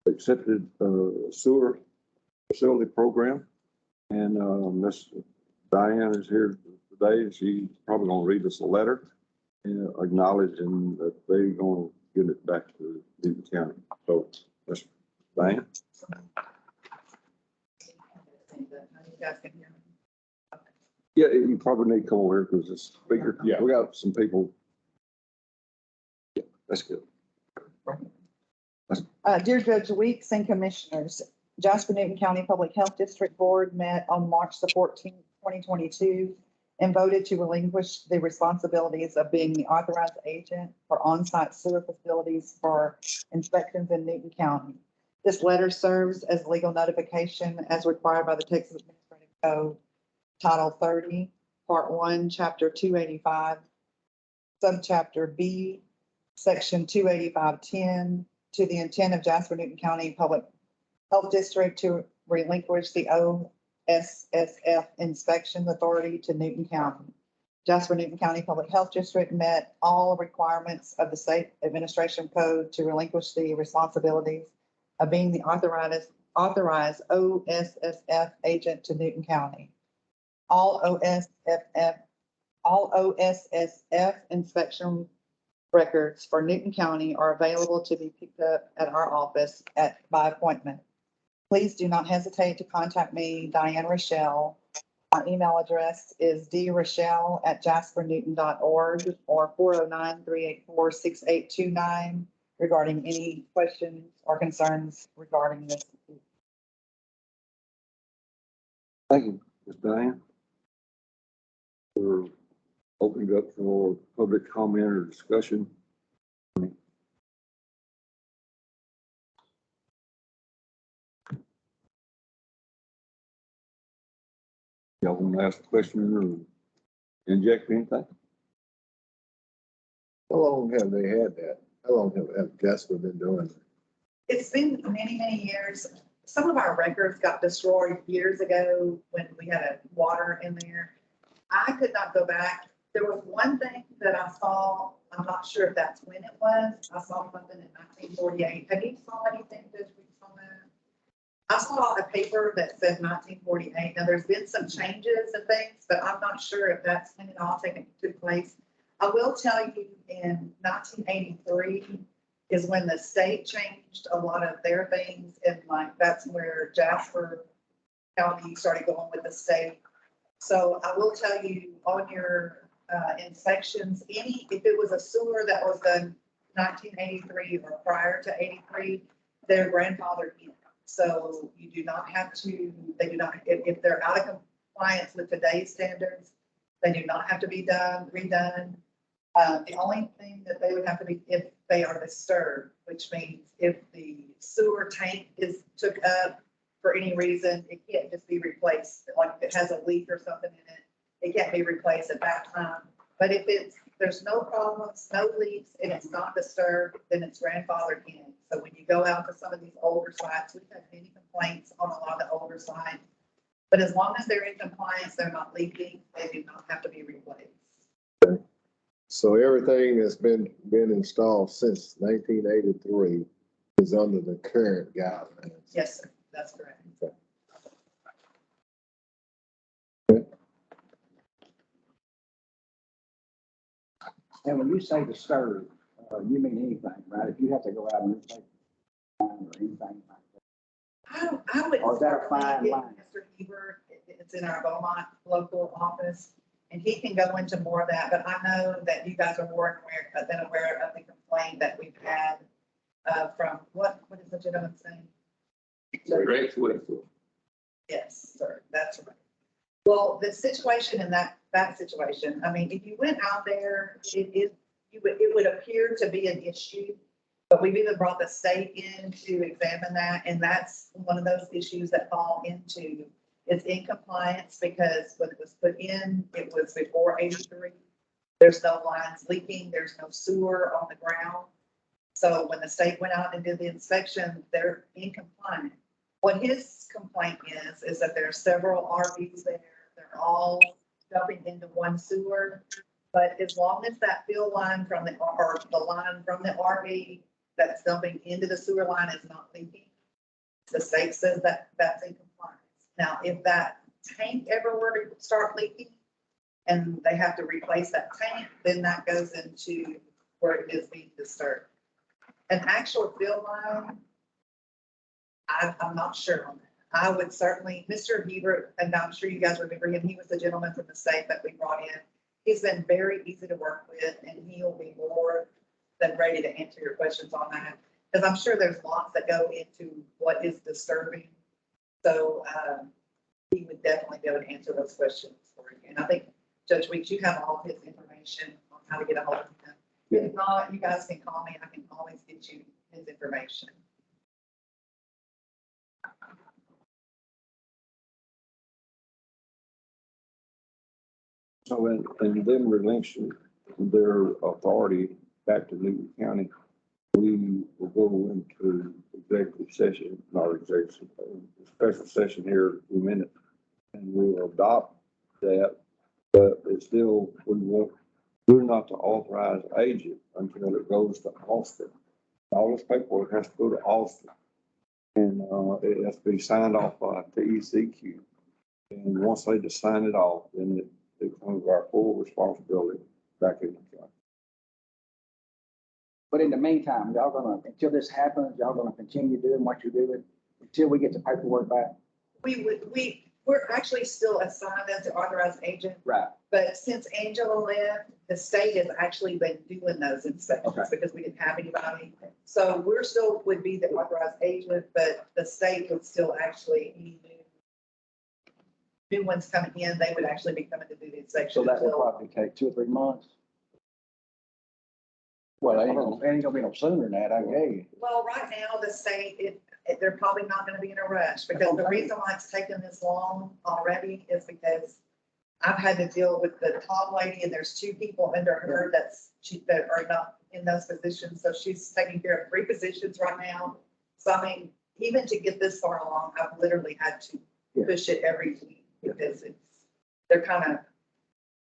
accepted sewer facility program. And Miss Diane is here today. She's probably going to read us a letter acknowledging that they're going to give it back to Newton County. So, Miss Diane. Yeah, you probably need to come over here because it's bigger. Yeah. We got some people. Yeah, that's good. Dear Judge Weeks and Commissioners, Jasper Newton County Public Health District Board met on March the 14th, 2022, and voted to relinquish the responsibilities of being the authorized agent for on-site sewer facilities for inspections in Newton County. This letter serves as legal notification as required by the Texas Administrative Code, Title 30, Part 1, Chapter 285, Subchapter B, Section 285.10, to the intent of Jasper Newton County Public Health District to relinquish the OSSF inspection authority to Newton County. Jasper Newton County Public Health District met all requirements of the State Administration Code to relinquish the responsibilities of being the authorized OSSF agent to Newton County. All OSSF inspection records for Newton County are available to be picked up at our office by appointment. Please do not hesitate to contact me, Diane Rochelle. My email address is drochelle@jaspernewton.org or 409-384-6829 regarding any questions or concerns regarding this. Thank you, Ms. Diane. We're opening up for public comment or discussion. Y'all want to ask a question or inject anything? How long have they had that? How long have Jasper been doing it? It's been many, many years. Some of our records got destroyed years ago when we had a water in there. I could not go back. There was one thing that I saw, I'm not sure if that's when it was. I saw something in 1948. Have you saw anything this week on that? I saw a paper that said 1948. Now, there's been some changes and things, but I'm not sure if that's when it all took place. I will tell you in 1983 is when the state changed a lot of their things, and like that's where Jasper County started going with the state. So I will tell you on your inspections, if it was a sewer that was done 1983 or prior to 83, they're grandfathered in. So you do not have to, they do not, if they're out of compliance with today's standards, they do not have to be redone. The only thing that they would have to be if they are disturbed, which means if the sewer tank is took up for any reason, it can't just be replaced. Like if it has a leak or something in it, it can't be replaced at that time. But if there's no problems, no leaks, and it's not disturbed, then it's grandfathered in. So when you go out to some of these older sites, we've had many complaints on a lot of the older sites. But as long as they're in compliance, they're not leaking, they do not have to be replaced. So everything that's been installed since 1983 is under the current guidelines. Yes, sir, that's correct. Okay. And when you say disturb, you mean anything, right? If you have to go out and take time or anything like that. I would. Or is that a fine get line? Mr. Heber, it's in our Beaumont local office, and he can go into more of that, but I know that you guys are more than aware of the complaint that we've had from, what is the gentleman's name? Great Whitfield. Yes, sir, that's right. Well, the situation in that situation, I mean, if you went out there, it would appear to be an issue, but we've even brought the state in to examine that, and that's one of those issues that fall into it's in compliance because when it was put in, it was before 83. There's no lines leaking, there's no sewer on the ground. So when the state went out and did the inspection, they're in compliance. What his complaint is that there are several RVs there. They're all dumping into one sewer. But as long as that fill line from the line from the RV that's dumping into the sewer line is not leaking, The state says that that's in compliance. Now, if that tank ever were to start leaking and they have to replace that tank, then that goes into where it is being disturbed. An actual field line, I'm not sure on that. I would certainly, Mr. Hebert, and I'm sure you guys remember him, he was the gentleman from the state that we brought in. He's been very easy to work with, and he'll be more than ready to answer your questions on that. Because I'm sure there's lots that go into what is disturbing. So he would definitely be able to answer those questions for you. And I think, Judge Weeks, you have all of his information on how to get a hold of him. If not, you guys can call me. I can always get you his information. So in them relinquishing their authority back to Newton County, we will go into executive session, not executive, special session here in a minute. And we'll adopt that, but it's still, we're not to authorize agent until it goes to Austin. All this paperwork has to go to Austin. And it has to be signed off by TECQ. And once they just sign it off, then it becomes our full responsibility back in the county. But in the meantime, y'all gonna, until this happens, y'all gonna continue doing what you're doing until we get the paperwork back? We're actually still assigned as the authorized agent, Right. but since Angela left, the state has actually been doing those inspections Okay. because we didn't have anybody. So we're still would be the authorized agent, but the state would still actually, any new ones coming in, they would actually be coming to do the inspection. So that will until- probably take 2 or 3 months. Well, it ain't gonna be no sooner than that, I guess. Well, right now, the state, they're probably not gonna be in a rush, because the reason why it's taken this long already is because I've had to deal with the top lady, and there's 2 people under her that are not in those positions, so she's taking care of 3 positions right now. So I mean, even to get this far along, I've literally had to push it every week, because they're kind of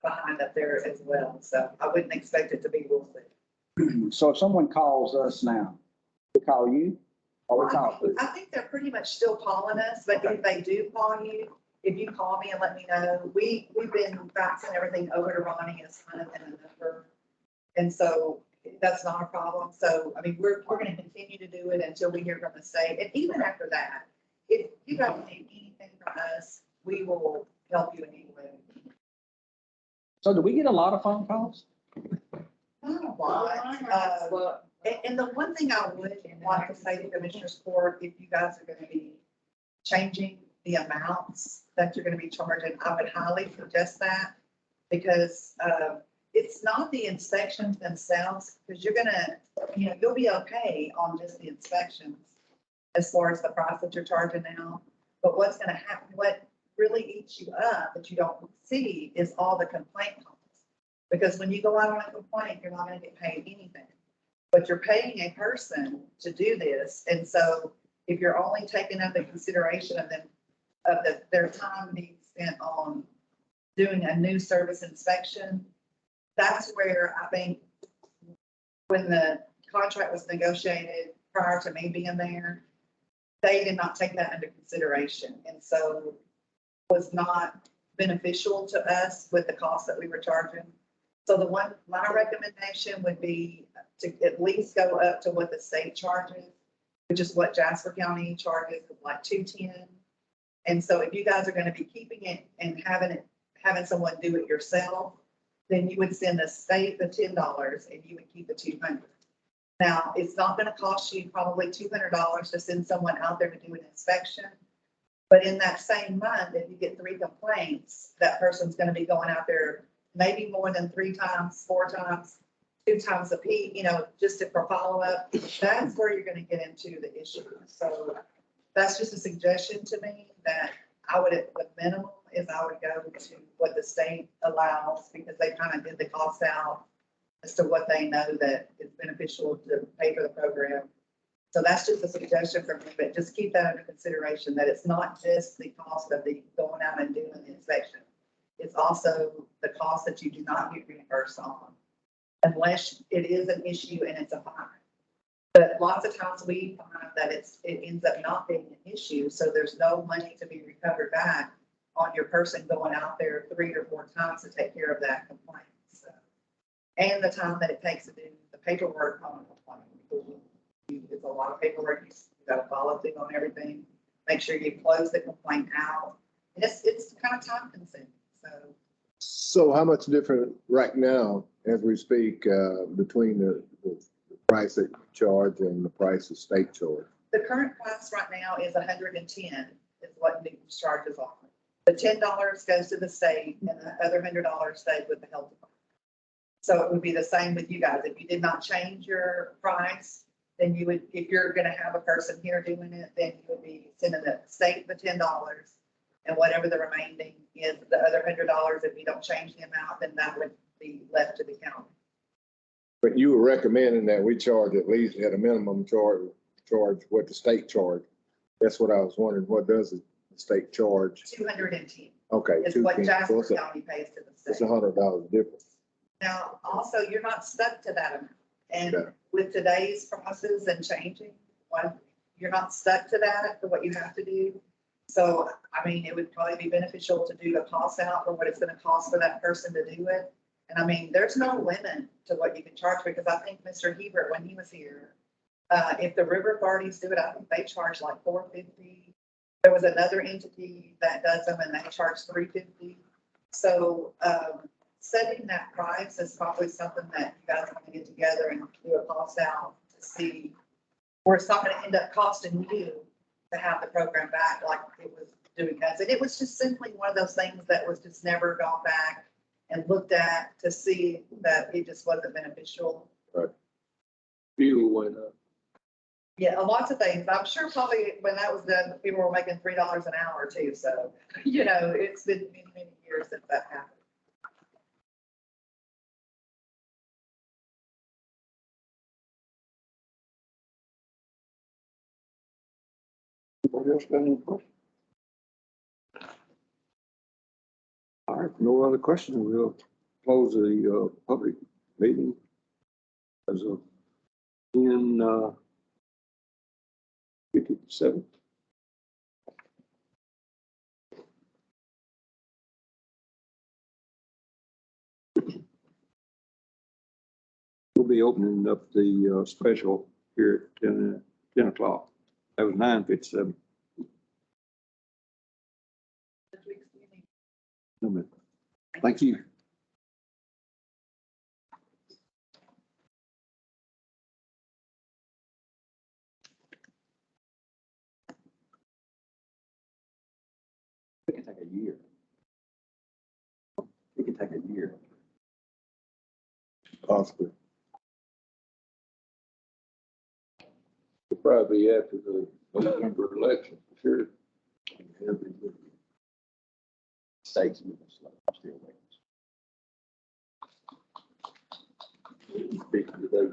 behind up there as well, so I wouldn't expect it to be real quick. So if someone calls us now, we call you or we call who? I think they're pretty much still calling us, but if they do call you, if you call me and let me know, we've been faxing everything over to Ronnie as kind of in a number. And so that's not a problem. So, I mean, we're gonna continue to do it until we hear from the state. And even after that, if you guys need anything from us, we will help you in any way. So do we get a lot of phone calls? Not a lot. And the one thing I would like to say to Commissioners Court, if you guys are gonna be changing the amounts that you're gonna be charging, I would highly suggest that. Because, it's not the inspections themselves, because you're gonna, you'll be okay on just the inspections as far as the price that you're charging now. But what's gonna happen, what really eats you up that you don't see is all the complaint calls. Because when you go out on a complaint, you're not gonna get paid anything. But you're paying a person to do this, and so if you're only taking up the consideration of their time being spent on doing a new service inspection, that's where I think when the contract was negotiated prior to me being there, they did not take that into consideration, and so was not beneficial to us with the cost that we were charging. So my recommendation would be to at least go up to what the state charges, which is what Jasper County charges, like $210. And so if you guys are gonna be keeping it and having someone do it yourself, then you would send the state the $10 and you would keep the $200. Now, it's not gonna cost you probably $200 to send someone out there to do an inspection. But in that same month, if you get 3 complaints, that person's gonna be going out there maybe more than 3 times, 4 times, 2 times a peak, just for follow-up. That's where you're gonna get into the issue. So that's just a suggestion to me that I would, at the minimum, is I would go to what the state allows, because they kind of did the cost out as to what they know that is beneficial to pay for the program. So that's just a suggestion for me, but just keep that under consideration, that it's not just the cost of the going out and doing the inspection. It's also the cost that you do not get reimbursed on, unless it is an issue and it's a fine. But lots of times we find that it ends up not being an issue, so there's no money to be recovered back on your person going out there 3 or 4 times to take care of that complaint. So, and the time that it takes to do the paperwork on a complaint. It's a lot of paperwork, you gotta follow through on everything, make sure you close the complaint out. And it's kind of time consuming, so. So how much different right now, as we speak, between the price that you charge and the price the state charge? The current price right now is 110 is what Newton's charges are. The $10 goes to the state and the other $100 stays with the health department. So it would be the same with you guys. If you did not change your price, then you would, if you're gonna have a person here doing it, then you would be sending the state the $10. And whatever the remaining is, the other $100, if you don't change the amount, then that would be left to the county. But you were recommending that we charge at least at a minimum charge what the state charge. That's what I was wondering. What does the state charge? 210 Okay. is what 210. So Jasper it's a- County pays to the It's state. $100 difference. Now, also, you're not stuck to that amount. And Okay. with today's prices and changing, you're not stuck to that for what you have to do. So, I mean, it would probably be beneficial to do the cost out for what it's gonna cost for that person to do it. And I mean, there's no limit to what you can charge, because I think Mr. Hebert, when he was here, if the river authorities do it, I think they charge like $450. There was another entity that does them and they charge $350. So, setting that price is probably something that you guys want to get together and do a cost out to see, or it's not gonna end up costing you to have the program back like it was doing us. And it was just simply one of those things that was just never gone back and looked at to see that it just wasn't beneficial. Fuel went up. Yeah, lots of things. I'm sure probably when that was done, people were making $3 an hour too. So, you know, it's been many, many years since that happened. Anybody else got any questions? All right, no other questions. We'll close the public meeting as of 10:57. We'll be opening up the special here at 10 o'clock. That was 9:57. No minute. Thank you. It can take a year. It can take a year. Possibly. It'll probably be after the November election, for sure. States moving slow. I'm still waiting. Speaking today,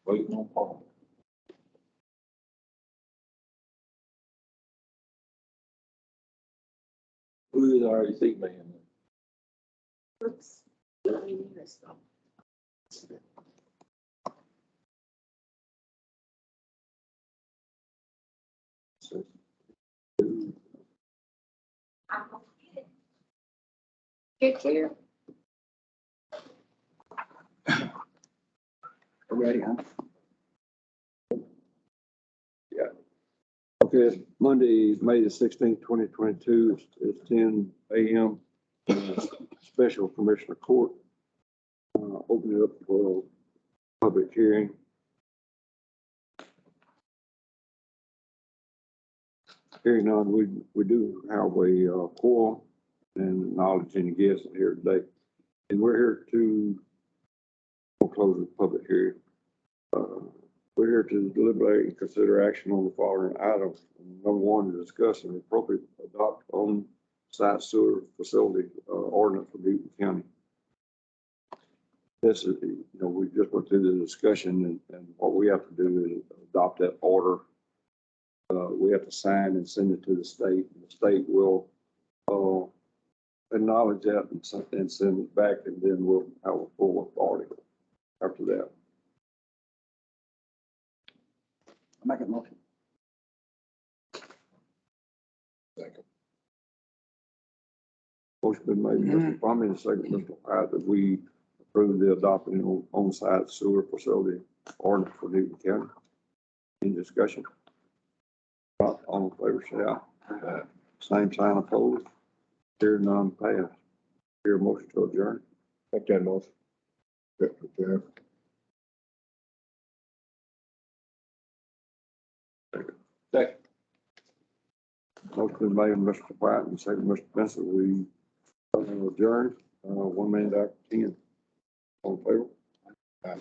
waiting on Paul. Who is the REC man? Get clear. We're ready, huh? Okay, it's Monday, May the 16th, 2022, it's 10 a.m. Special Commissioner Court. Open it up for public hearing. Hearing none, we do have a quorum and acknowledging the guests here today. And we're here to close the public hearing. We're here to deliberate and consider action on the following items. Number one, to discuss and appropriate adopt on-site sewer facility ordinance for Newton County. This is, we just went through the discussion and what we have to do is adopt that order. We have to sign and send it to the state. The state will acknowledge that and send it back, and then we'll have a full authority that. I'll make a motion. Second. Motion been made, by Mr. Plummer, and second, Mr. Pratt, that we approve the adopting on-site sewer facility ordinance for Newton County. Any discussion? Not all in favor, say aye. Same sign opposed. Here none passed. Here motion to adjourn. Make that motion. Yeah, okay. Second. Motion been made, by Mr. Pratt, and second, Mr. Benson, we adjourn, 1 minute after 10. All in favor? Aye.